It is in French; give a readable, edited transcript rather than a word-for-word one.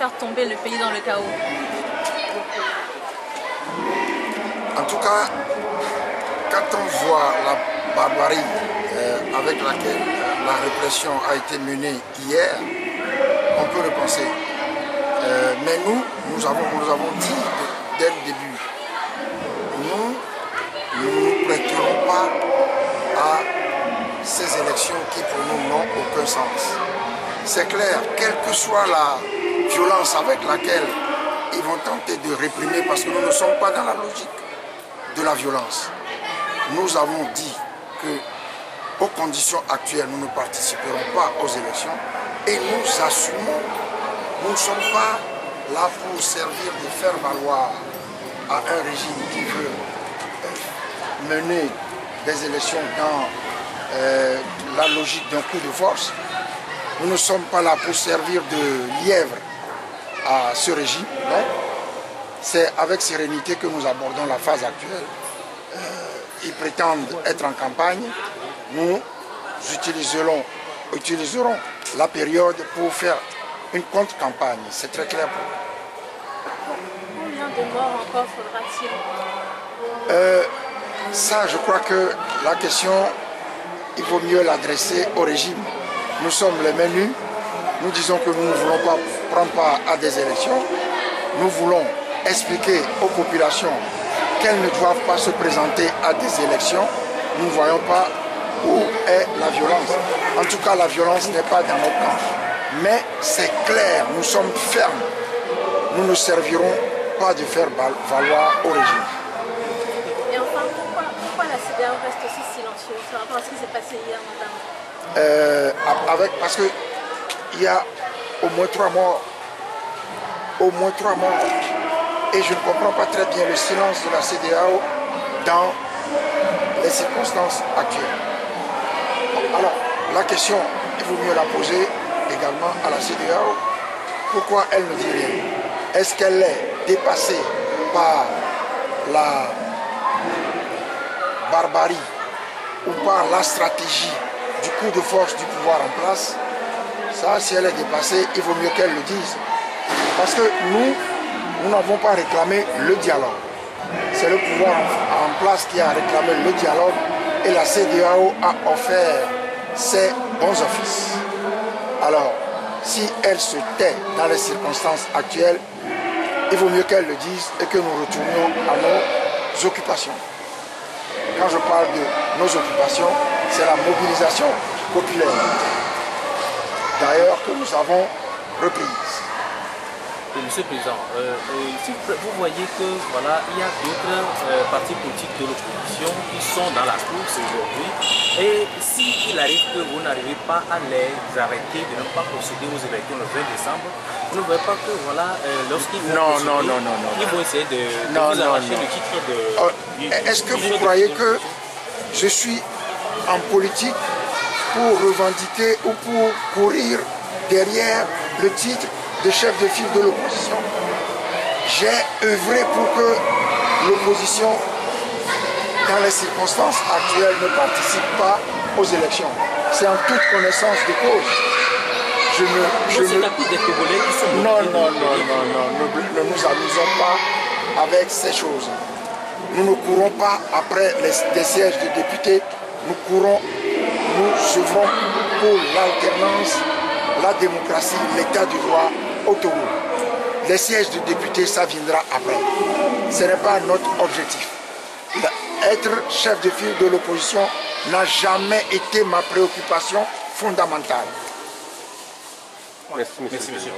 faire tomber le pays dans le chaos? En tout cas, quand on voit la barbarie avec laquelle la répression a été menée hier, on peut le penser. Mais nous avons dit dès le début, nous ne nous prêterons pas à ces élections qui pour nous n'ont aucun sens. C'est clair, quelle que soit la violence avec laquelle ils vont tenter de réprimer, parce que nous ne sommes pas dans la logique de la violence. Nous avons dit que, aux conditions actuelles, nous ne participerons pas aux élections et nous assumons. Nous ne sommes pas là pour servir de faire valoir à un régime qui veut mener des élections dans la logique d'un coup de force. Nous ne sommes pas là pour servir de lièvre à ce régime. C'est avec sérénité que nous abordons la phase actuelle. Ils prétendent être en campagne. Nous utiliserons la période pour faire une contre-campagne. C'est très clair pour nous. Combien de morts encore faudra-t-il? Ça, je crois que la question, il vaut mieux l'adresser au régime. Nous sommes les menus. Nous disons que nous ne voulons pas prendre part à des élections. Nous voulons expliquer aux populations qu'elles ne doivent pas se présenter à des élections. Nous ne voyons pas où est la violence. En tout cas, la violence n'est pas dans notre camp. Mais c'est clair, nous sommes fermes. Nous ne servirons pas de faire valoir au régime. Et enfin, pourquoi la CEDEAO reste aussi silencieuse par rapport à ce qui s'est passé hier notamment? Parce qu'il y a au moins 3 morts. Au moins 3 morts. Et je ne comprends pas très bien le silence de la CEDEAO dans les circonstances actuelles. Alors, la question, il vaut mieux la poser également à la CEDEAO. Pourquoi elle ne dit rien? Est-ce qu'elle est dépassée par la barbarie ou par la stratégie du coup de force du pouvoir en place? Ça, si elle est dépassée, il vaut mieux qu'elle le dise. Parce que nous n'avons pas réclamé le dialogue. C'est le pouvoir en place qui a réclamé le dialogue et la CEDEAO a offert ses bons offices. Alors, si elle se tait dans les circonstances actuelles, il vaut mieux qu'elle le dise et que nous retournions à nos occupations. Quand je parle de nos occupations, c'est la mobilisation populaire. D'ailleurs, que nous avons reprise. Monsieur le Président, si vous voyez que voilà, il y a d'autres partis politiques de l'opposition qui sont dans la course aujourd'hui, et s'il arrive que vous n'arrivez pas à les arrêter de ne pas procéder aux élections le 20 décembre, vous ne voyez pas que voilà, lorsqu'ils vont ils vont essayer de vous arracher le titre de... Est-ce que vous croyez que je suis en politique pour revendiquer ou pour courir derrière le titre de chef de file de l'opposition? J'ai œuvré pour que l'opposition, dans les circonstances actuelles, ne participe pas aux élections. C'est en toute connaissance de cause. Non, ne nous amusons pas avec ces choses. Nous ne courons pas après des sièges de députés. Nous œuvrons pour l'alternance, la démocratie, l'état du droit au Togo. Les sièges de députés, ça viendra après. Ce n'est pas notre objectif. Être chef de file de l'opposition n'a jamais été ma préoccupation fondamentale. Merci, monsieur.